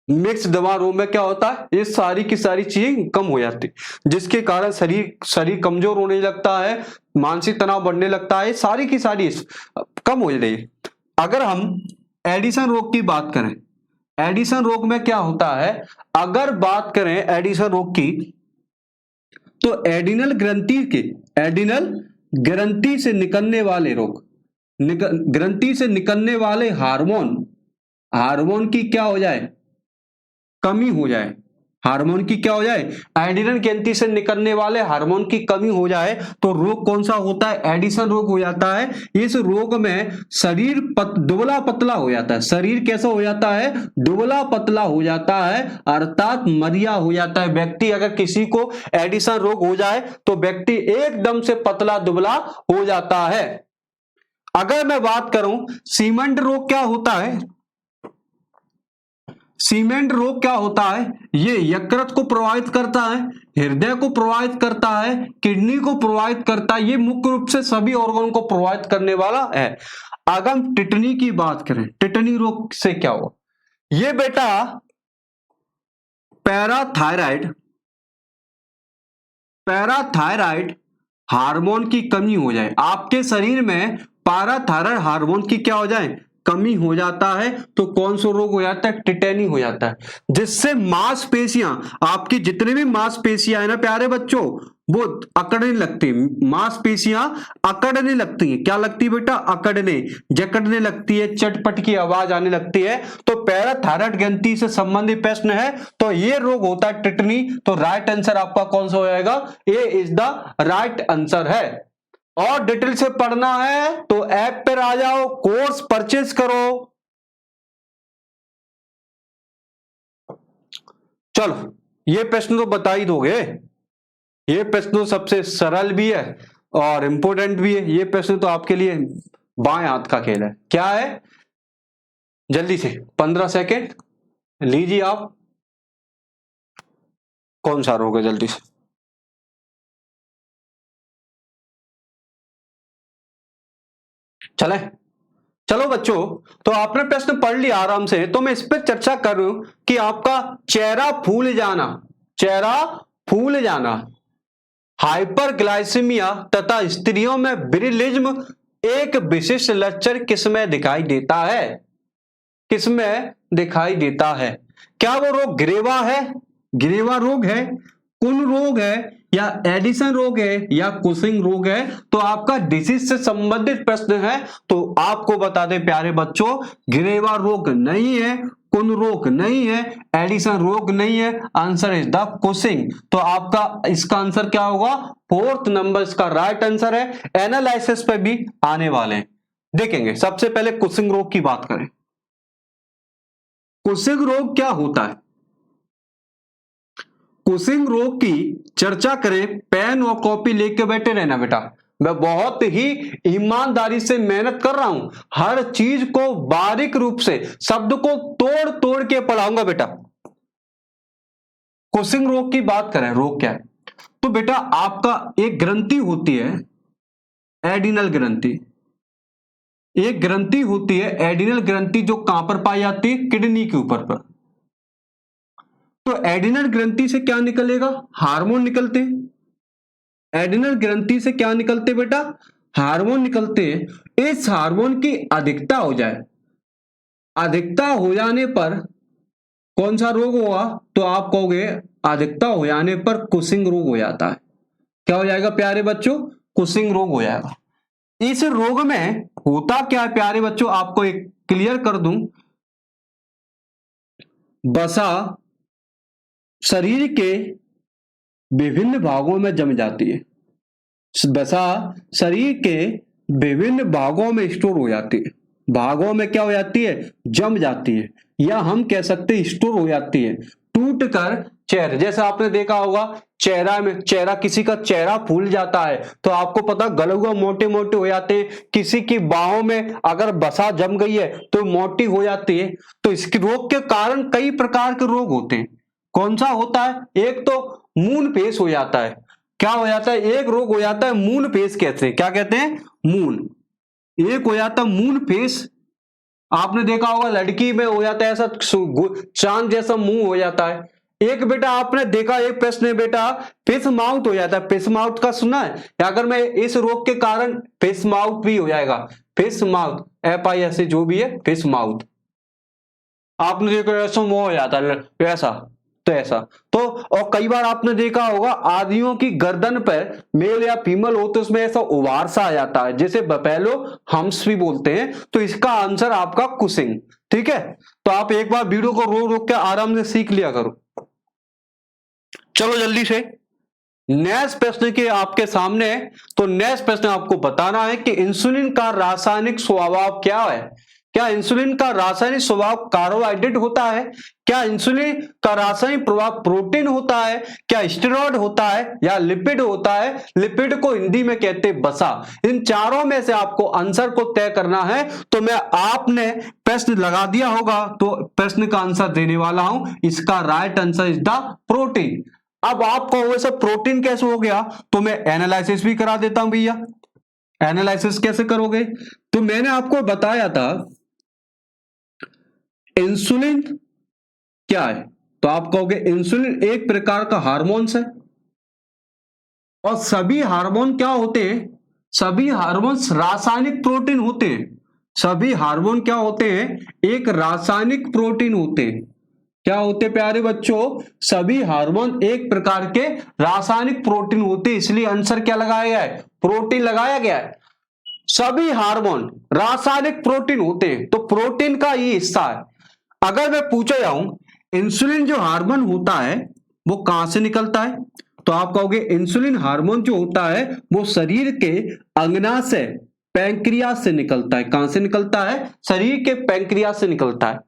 Speaker 1: मिक्स दमा रोग में क्या होता है? ये सारी की सारी चीजें कम हो जाती, जिसके कारण शरीर कमजोर होने लगता है, मानसिक तनाव बढ़ने लगता है, सारी की सारी कम हो रही है। अगर हम एडिसन रोग की बात करें, एडिसन रोग में क्या होता है? अगर बात करें एडिसन रोग की, तो एडिनल ग्रंथि से निकलने वाले रोग, ग्रंथि से निकलने वाले हार्मोन की क्या हो जाए? कमी हो जाए। हार्मोन की क्या हो जाए? एडिनल ग्रंथि से निकलने वाले हार्मोन की कमी हो जाए तो रोग कौन सा होता है? एडिसन रोग हो जाता है। इस रोग में शरीर दुबला पतला हो जाता है। शरीर कैसा हो जाता है? दुबला पतला हो जाता है, अर्थात मरिया हो जाता है। व्यक्ति अगर किसी को एडिसन रोग हो जाए तो व्यक्ति एकदम से पतला दुबला हो जाता है। अगर मैं बात करूं सीमंड रोग क्या होता है? सीमेंट रोग क्या होता है? ये यकृत को प्रभावित करता है, हृदय को प्रभावित करता है, किडनी को प्रभावित करता है। ये मुख्य रूप से सभी ऑर्गन को प्रभावित करने वाला है। अगर हम टिटनी की बात करें, टिटनी रोग से क्या हुआ? ये बेटा पैराथायराइड हार्मोन की कमी हो जाए, आपके शरीर में पैराथायराइड हार्मोन की क्या हो जाए? कमी हो जाता है, तो कौन सा रोग हो जाता है? टिटेनी हो जाता है, जिससे मांसपेशियां, आपकी जितनी भी मांसपेशियां है ना प्यारे बच्चों, वो अकड़ने लगती है। मांसपेशियां अकड़ने लगती हैं। क्या लगती है बेटा? अकड़ने, जकड़ने लगती है, चटपट की आवाज आने लगती है। तो पैराथायराइड ग्रंथि से संबंधित प्रश्न है, तो ये रोग होता है टिटनी। तो राइट आंसर आपका कौन सा हो जाएगा? ए इज द राइट आंसर है। और डिटेल से पढ़ना है तो ऐप पर आ जाओ, कोर्स परचेज करो। चलो, ये प्रश्न तो बता ही दोगे। ये प्रश्न तो सबसे सरल भी है और इंपोर्टेंट भी है। ये प्रश्न तो आपके लिए बाएं हाथ का खेल है। क्या है? जल्दी से 15 सेकेंड लीजिए आप। कौन सा रोग है? जल्दी से। चले, चलो बच्चों, तो आपने प्रश्न पढ़ लिया आराम से, तो मैं इस पर चर्चा कर रहा हूं कि आपका चेहरा फूल जाना, चेहरा फूल जाना, हाइपरग्लाइसीमिया तथा स्त्रियों में विरिलिज्म एक विशिष्ट लक्षण किसमें दिखाई देता है? किसमें दिखाई देता है? क्या वो रोग ग्रेवा है, ग्रेवा रोग है, कुन रोग है, या एडिसन रोग है, या कुशिंग रोग है? तो आपका डिसीज से संबंधित प्रश्न है, तो आपको बता दें प्यारे बच्चों, ग्रेवा रोग नहीं है, कुन रोग नहीं है, एडिसन रोग नहीं है, आंसर इज द कुशिंग। तो आपका इसका आंसर क्या होगा? 4th नंबर इसका राइट आंसर है। एनालिसिस पे भी आने वाले हैं, देखेंगे। सबसे पहले कुशिंग रोग की बात करें। कुशिंग रोग क्या होता है? कुशिंग रोग की चर्चा करें, पेन और कॉपी लेके बैठे रहना बेटा। मैं बहुत ही ईमानदारी से मेहनत कर रहा हूं, हर चीज को बारीक रूप से, शब्द को तोड़ तोड़ के पढ़ाऊंगा बेटा। कुशिंग रोग की बात करें, रोग क्या है? तो बेटा आपका एक ग्रंथि होती है, एडिनल ग्रंथि। एक ग्रंथि होती है एडिनल ग्रंथि, जो कहां पर पाई जाती है? किडनी के ऊपर पर। तो एडिनल ग्रंथि से क्या निकलेगा? हार्मोन निकलते हैं। एडिनल ग्रंथि से क्या निकलते बेटा? हार्मोन निकलते हैं। इस हार्मोन की अधिकता हो जाए, अधिकता हो जाने पर कौन सा रोग होगा? तो आप कहोगे अधिकता हो जाने पर कुशिंग रोग हो जाता है। क्या हो जाएगा प्यारे बच्चों? कुशिंग रोग हो जाएगा। इस रोग में होता क्या है प्यारे बच्चों, आपको एक क्लियर कर दूं। वसा शरीर के विभिन्न भागों में जम जाती है। वसा शरीर के विभिन्न भागों में स्टोर हो जाती है। भागों में क्या हो जाती है? जम जाती है, या हम कह सकते हैं स्टोर हो जाती है, टूट कर चेहरे, जैसे आपने देखा होगा चेहरा में, चेहरा किसी का चेहरा फूल जाता है तो आपको पता गलुआ मोटे मोटे हो जाते हैं। किसी की बाहों में अगर वसा जम गई है तो मोटी हो जाती है। तो इसके रोग के कारण कई प्रकार के रोग होते हैं। कौन सा होता है? एक तो मून फेस हो जाता है। क्या हो जाता है? एक रोग हो जाता है मून फेस कहते हैं। क्या कहते हैं? मून। एक हो जाता है मून फेस, आपने देखा होगा लड़की में हो जाता है ऐसा चांद जैसा मुंह हो जाता है। एक बेटा आपने देखा, एक प्रश्न है बेटा, फिश माउथ हो जाता है। फिश माउथ का सुना है? अगर मैं इस रोग के कारण फिश माउथ भी हो जाएगा। फिश माउथ, FIS जो भी है, फिश माउथ। आपने देखा ऐसा मुंह हो जाता है, ऐसा तो ऐसा। तो और कई बार आपने देखा होगा आदमियों की गर्दन पर, मेल या फीमेल हो तो उसमें ऐसा उभार सा आ जाता है, जिसे बफेलो हम्प्स भी बोलते हैं। तो इसका आंसर आपका कुशिंग। ठीक है, तो आप एक बार वीडियो को रोक रोक के आराम से सीख लिया करो। चलो जल्दी से नेक्स्ट प्रश्न के आपके सामने। तो नेक्स्ट प्रश्न आपको बताना है कि इंसुलिन का रासायनिक स्वभाव क्या है। क्या इंसुलिन का रासायनिक स्वभाव कार्बोहाइड्रेट होता है? क्या इंसुलिन का रासायनिक प्रभाव प्रोटीन होता है? क्या स्टेरॉयड होता है या लिपिड होता है? लिपिड को हिंदी में कहते हैं वसा। इन चारों में से आपको आंसर को तय करना है। तो मैं आपने प्रश्न लगा दिया होगा, तो प्रश्न का आंसर देने वाला हूं। इसका right answer is the protein. अब आप कहोगे सर प्रोटीन कैसे हो गया, तो मैं एनालिसिस भी करा देता हूं भैया। एनालिसिस कैसे करोगे? तो मैंने आपको बताया था इंसुलिन क्या है, तो आप कहोगे इंसुलिन एक प्रकार का हार्मोन्स है। और सभी हार्मोन क्या होते हैं? सभी हार्मोन्स रासायनिक प्रोटीन होते हैं। सभी हार्मोन क्या होते हैं? एक रासायनिक प्रोटीन होते हैं। क्या होते प्यारे बच्चों? सभी हार्मोन एक प्रकार के रासायनिक प्रोटीन होते हैं, इसलिए आंसर क्या लगाया गया है? प्रोटीन लगाया गया है। सभी हार्मोन रासायनिक प्रोटीन होते हैं, तो प्रोटीन का ये हिस्सा है। अगर मैं पूछा जाऊं इंसुलिन जो हार्मोन होता है वो कहां से निकलता है, तो आप कहोगे इंसुलिन हार्मोन जो होता है वो शरीर के अंगना से, पैंक्रियास से निकलता है। कहां से निकलता है? शरीर के पैंक्रियास से निकलता है।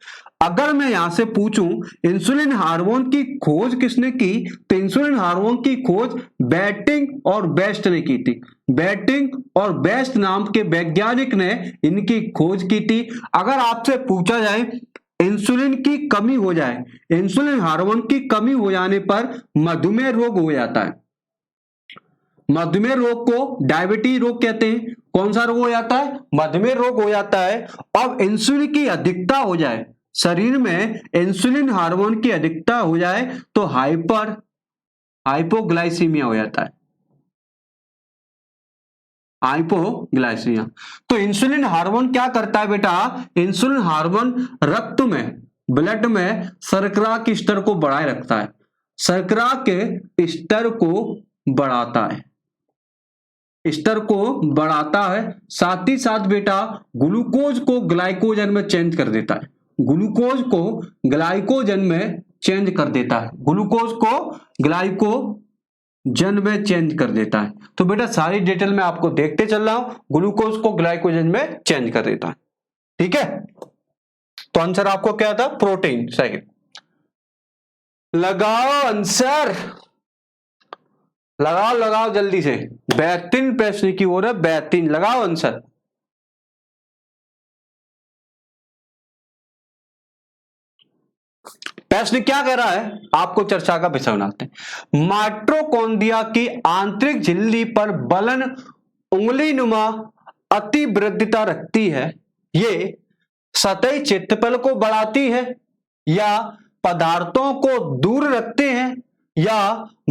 Speaker 1: अगर मैं यहां से पूछूं इंसुलिन हार्मोन की खोज किसने की, तो इंसुलिन हार्मोन की खोज बैटिंग और बेस्ट ने की थी। बैटिंग और बेस्ट नाम के वैज्ञानिक ने इनकी खोज की थी। अगर आपसे पूछा जाए इंसुलिन की कमी हो जाए, इंसुलिन हार्मोन की कमी हो जाने पर मधुमेह रोग हो जाता है। मधुमेह रोग को डायबिटीज रोग कहते हैं। कौन सा रोग हो जाता है? मधुमेह रोग हो जाता है। अब इंसुलिन की अधिकता हो जाए, शरीर में इंसुलिन हार्मोन की अधिकता हो जाए तो हाइपोग्लाइसीमिया हो जाता है। हाइपोग्लाइसीमिया। तो इंसुलिन हार्मोन क्या करता है बेटा? इंसुलिन हार्मोन रक्त में, ब्लड में शर्करा के स्तर को बढ़ाए रखता है, शर्करा के स्तर को बढ़ाता है, स्तर को बढ़ाता है। साथ ही साथ बेटा ग्लूकोज को ग्लाइकोजन में चेंज कर देता है। ग्लूकोज को ग्लाइकोजन में चेंज कर देता है। ग्लूकोज को ग्लाइकोजन में चेंज कर देता है। तो बेटा सारी डिटेल में आपको देखते चल रहा हूं, ग्लूकोज को ग्लाइकोजन में चेंज कर देता है। ठीक है, तो आंसर आपको क्या था? प्रोटीन। सही, लगाओ आंसर, लगाओ लगाओ जल्दी से। बेहतरीन प्रश्न की ओर है, बेहतरीन, लगाओ आंसर। प्रश्न क्या कह रहा है, आपको चर्चा का विषय बनाते हैं। माइटोकॉन्ड्रिया की आंतरिक झिल्ली पर बलन उंगली नुमा अतिवृद्धता रखती है। ये सतही क्षेत्रफल को बढ़ाती है या पदार्थों को दूर रखते हैं या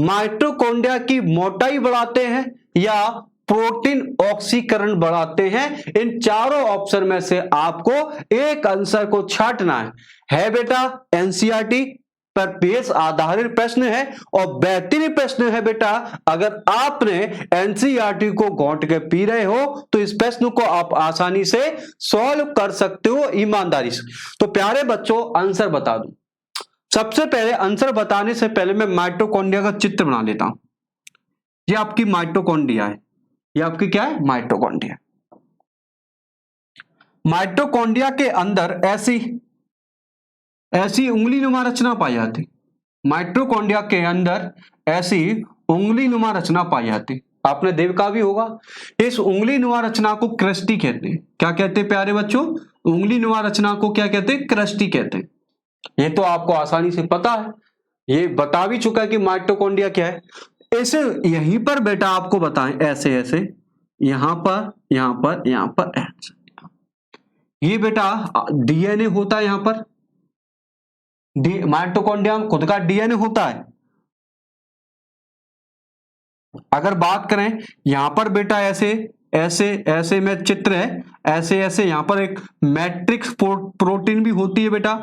Speaker 1: माइटोकॉन्ड्रिया की मोटाई बढ़ाते हैं या प्रोटीन ऑक्सीकरण बढ़ाते हैं। इन चारों ऑप्शन में से आपको एक आंसर को छांटना है बेटा। एनसीईआरटी पर बेस आधारित प्रश्न है और बेहतरीन प्रश्न है बेटा। अगर आपने एनसीईआरटी को घोंट के पी रहे हो तो इस प्रश्न को आप आसानी से सॉल्व कर सकते हो ईमानदारी से। तो प्यारे बच्चों आंसर बता दूं। सबसे पहले आंसर बताने से पहले मैं माइटोकॉन्ड्रिया का चित्र बना लेता हूं। ये आपकी माइटोकॉन्ड्रिया है, ये आपकी क्या है? माइटोकॉन्ड्रिया। माइटोकॉन्ड्रिया के अंदर ऐसी उंगली नुमा रचना पाई जाती। माइटोकॉन्ड्रिया के अंदर ऐसी उंगली नुमा रचना पाई जाती। आपने देखा भी होगा। इस उंगली नुमा रचना को क्रस्टी कहते हैं। क्या कहते हैं प्यारे बच्चों? उंगली नुमा रचना को क्या कहते हैं? क्रस्टी कहते हैं। ये तो आपको आसानी से पता है, ये बता भी चुका है कि माइटोकॉन्ड्रिया क्या है। ऐसे यहीं पर बेटा आपको बताएं, ऐसे ऐसे यहां पर यहां पर यहां पर ऐसे। ये बेटा डीएनए होता है। यहां पर माइटोकॉन्ड्रिया में खुद का डीएनए होता है। अगर बात करें यहां पर बेटा ऐसे ऐसे ऐसे में चित्र है, ऐसे ऐसे यहां पर एक मैट्रिक्स प्रोटीन भी होती है बेटा,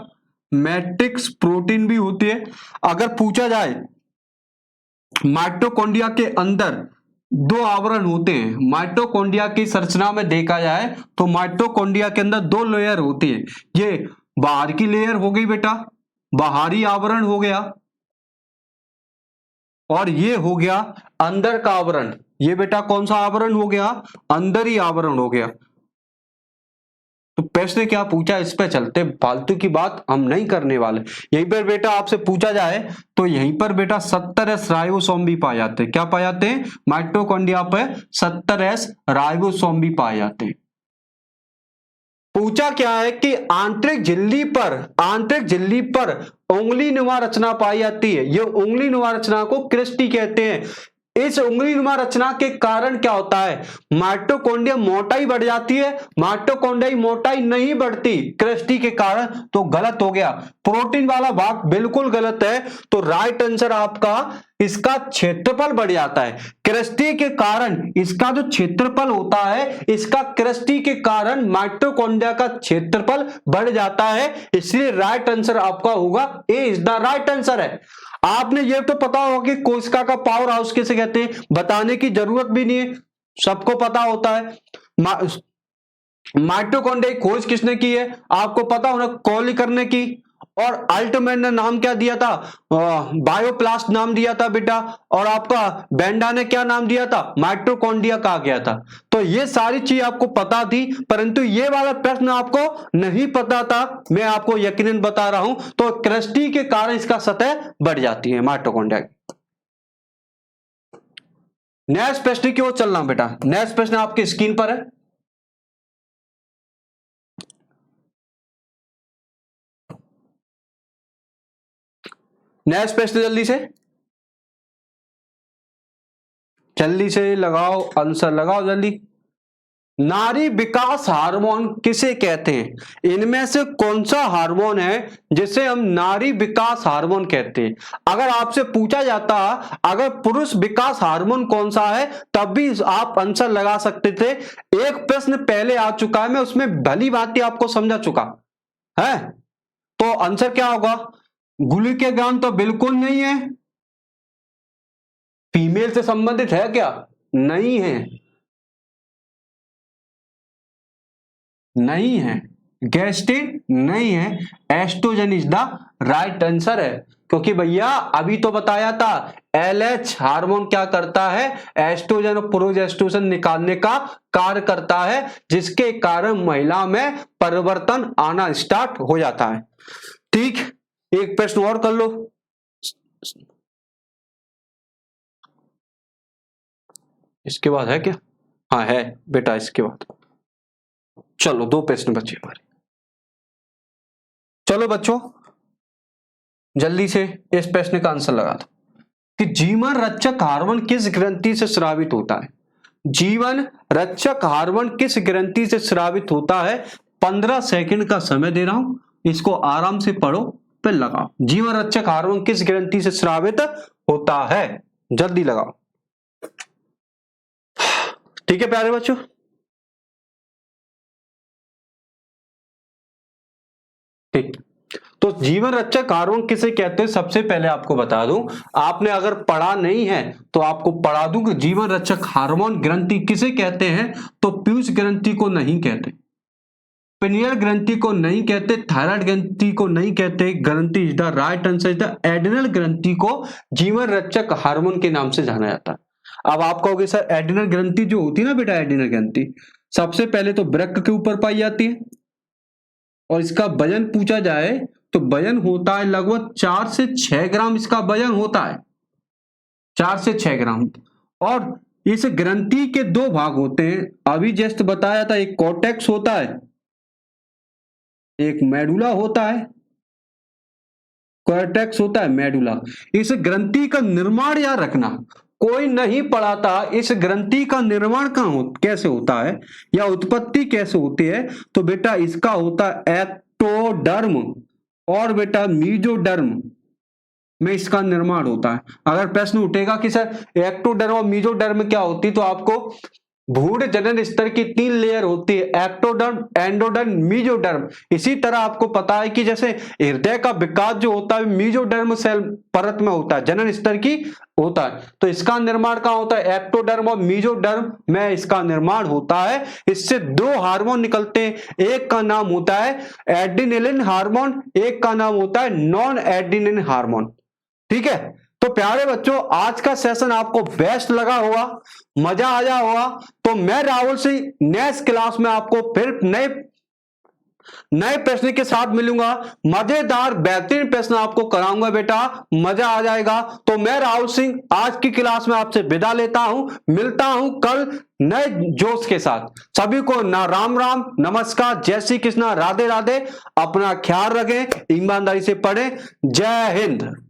Speaker 1: मैट्रिक्स प्रोटीन भी होती है। अगर पूछा जाए माइटोकॉन्ड्रिया के अंदर दो आवरण होते हैं। माइटोकॉन्ड्रिया की संरचना में देखा जाए तो माइटोकॉन्ड्रिया के अंदर दो लेयर होती है। ये बाहर की लेयर हो गई बेटा, बाहरी आवरण हो गया, और ये हो गया अंदर का आवरण। ये बेटा कौन सा आवरण हो गया? अंदर ही आवरण हो गया। तो प्रश्न क्या पूछा इस पे चलते, फालतू की बात हम नहीं करने वाले। यहीं पर बेटा आपसे पूछा जाए तो यहीं पर बेटा 70s राइबोसोम भी पाए जाते हैं। क्या पाए जाते हैं? माइटोकॉन्ड्रिया पे 70s राइबोसोम भी पाए जाते हैं। पूछा क्या है कि आंतरिक झिल्ली पर उंगली नुमा रचना पाई जाती है। ये उंगली नुमा रचना को क्रिस्टी कहते हैं। इस उंगली नुमा रचना के कारण क्या होता है? माइटोकॉन्ड्रिया मोटाई बढ़ जाती है, माइटोकॉन्ड्रिया की मोटाई नहीं बढ़ती क्रिस्टी के कारण। तो गलत हो गया, प्रोटीन वाला भाग बिल्कुल गलत है। तो राइट आंसर आपका इसका क्षेत्रफल बढ़ जाता है क्रिस्टी के कारण। इसका जो क्षेत्रफल होता है, इसका क्रिस्टी के कारण माइटोकॉन्ड्रिया का क्षेत्रफल बढ़ जाता है। इसलिए राइट आंसर आपका होगा ए इज द राइट आंसर है। आपने ये तो पता होगा कि कोशिका का पावर हाउस किसे कहते हैं, बताने की जरूरत भी नहीं है, सबको पता होता है। माइटोकॉन्ड्रिया की खोज किसने की है? आपको पता होना, कॉली करने की। और अल्टमैन ने नाम क्या दिया था? बायोप्लास्ट नाम दिया था बेटा। और आपका बेंडा ने क्या नाम दिया था? माइटोकॉन्ड्रिया कहा गया था। तो ये सारी चीज आपको पता थी, परंतु ये वाला प्रश्न आपको नहीं पता था, मैं आपको यकीनन बता रहा हूं। तो क्रिस्टी के कारण इसका सतह बढ़ जाती है माइटोकॉन्ड्रिया की। नेक्स्ट प्रश्न की ओर चलना बेटा। नेक्स्ट प्रश्न आपकी स्क्रीन पर है। नेक्स्ट प्रश्न जल्दी से लगाओ, आंसर लगाओ जल्दी। नारी विकास हार्मोन किसे कहते हैं? इनमें से कौन सा हार्मोन है जिसे हम नारी विकास हार्मोन कहते हैं? अगर आपसे पूछा जाता अगर पुरुष विकास हार्मोन कौन सा है, तब भी आप आंसर लगा सकते थे। एक प्रश्न पहले आ चुका है, मैं उसमें भली भांति आपको समझा चुका है। तो आंसर क्या होगा? ग्लूकागॉन तो बिल्कुल नहीं है। फीमेल से संबंधित है क्या? नहीं है, नहीं है। गैस्ट्रिन नहीं है। Estrogen is the right answer है। क्योंकि भैया अभी तो बताया था LH हार्मोन क्या करता है? एस्ट्रोजन और प्रोजेस्टेरोन निकालने का कार्य करता है, जिसके कारण महिला में परिवर्तन आना स्टार्ट हो जाता है। ठीक, एक प्रश्न और कर लो। इसके बाद है क्या? हाँ है बेटा, इसके बाद चलो 2 प्रश्न बचे हमारे। चलो बच्चों जल्दी से इस प्रश्न का आंसर लगा दो कि जीवन रक्षक हार्मोन किस ग्रंथि से स्रावित होता है? जीवन रक्षक हार्मोन किस ग्रंथि से स्रावित होता है? 15 सेकंड का समय दे रहा हूं, इसको आराम से पढ़ो फिर लगाओ। जीवन रक्षक हार्मोन किस ग्रंथि से स्रावित होता है? जल्दी लगाओ। ठीक है प्यारे बच्चों, ठीक। तो जीवन रक्षक हार्मोन किसे कहते हैं? सबसे पहले आपको बता दूं, आपने अगर पढ़ा नहीं है तो आपको पढ़ा दूं कि जीवन रक्षक हार्मोन ग्रंथि किसे कहते हैं। तो पीयूष ग्रंथि को नहीं कहते, पिनियल ग्रंथि को नहीं कहते, थायराइड ग्रंथि को नहीं कहते। ग्रंथि is the right answer is the adrenal ग्रंथि को जीवन रक्षक हार्मोन के नाम से जाना जाता है। अब आप कहोगे सर एड्रिनल ग्रंथि जो होती है ना बेटा, एड्रिनल ग्रंथि सबसे पहले तो वृक्क के ऊपर पाई जाती है, और इसका वजन पूछा जाए तो वजन होता है लगभग 4 से 6 ग्राम। इसका वजन होता है 4 से 6 ग्राम। और इस ग्रंथि के 2 भाग होते हैं, अभी जस्ट बताया था, एक कॉर्टेक्स होता है, एक मेडुला होता है। कॉर्टेक्स होता है, मेडुला। इस ग्रंथि का निर्माण याद रखना, कोई नहीं पढ़ाता इस ग्रंथि का निर्माण कैसे होता है या उत्पत्ति कैसे होती है। तो बेटा इसका होता है एक्टोडर्म और बेटा मीजोडर्म में इसका निर्माण होता है। अगर प्रश्न उठेगा कि सर एक्टोडर्म और मीजोडर्म क्या होती, तो आपको भ्रूण जनन स्तर की 3 लेयर होती है, एक्टोडर्म, एंडोडर्म, मीजोडर्म। इसी तरह आपको पता है कि जैसे हृदय का विकास जो होता है मीजोडर्म सेल परत में होता है, जनन स्तर की होता है। तो इसका निर्माण कहां होता है? एक्टोडर्म और मीजोडर्म में इसका निर्माण होता है। इससे 2 हार्मोन निकलते हैं, एक का नाम होता है एड्रिनलिन हार्मोन, एक का नाम होता है नॉन एड्रिनलिन हार्मोन। ठीक है, तो प्यारे बच्चों आज का सेशन आपको बेस्ट लगा होगा, मजा आया होगा। तो मैं राहुल सिंह नेक्स्ट क्लास में आपको फिर नए नए प्रश्न के साथ मिलूंगा, मजेदार बेहतरीन प्रश्न आपको कराऊंगा बेटा, मजा आ जाएगा। तो मैं राहुल सिंह आज की क्लास में आपसे विदा लेता हूं, मिलता हूं कल नए जोश के साथ। सभी को ना राम राम, नमस्कार, जय श्री कृष्णा, राधे राधे। अपना ख्याल रखें, ईमानदारी से पढ़ें। जय हिंद।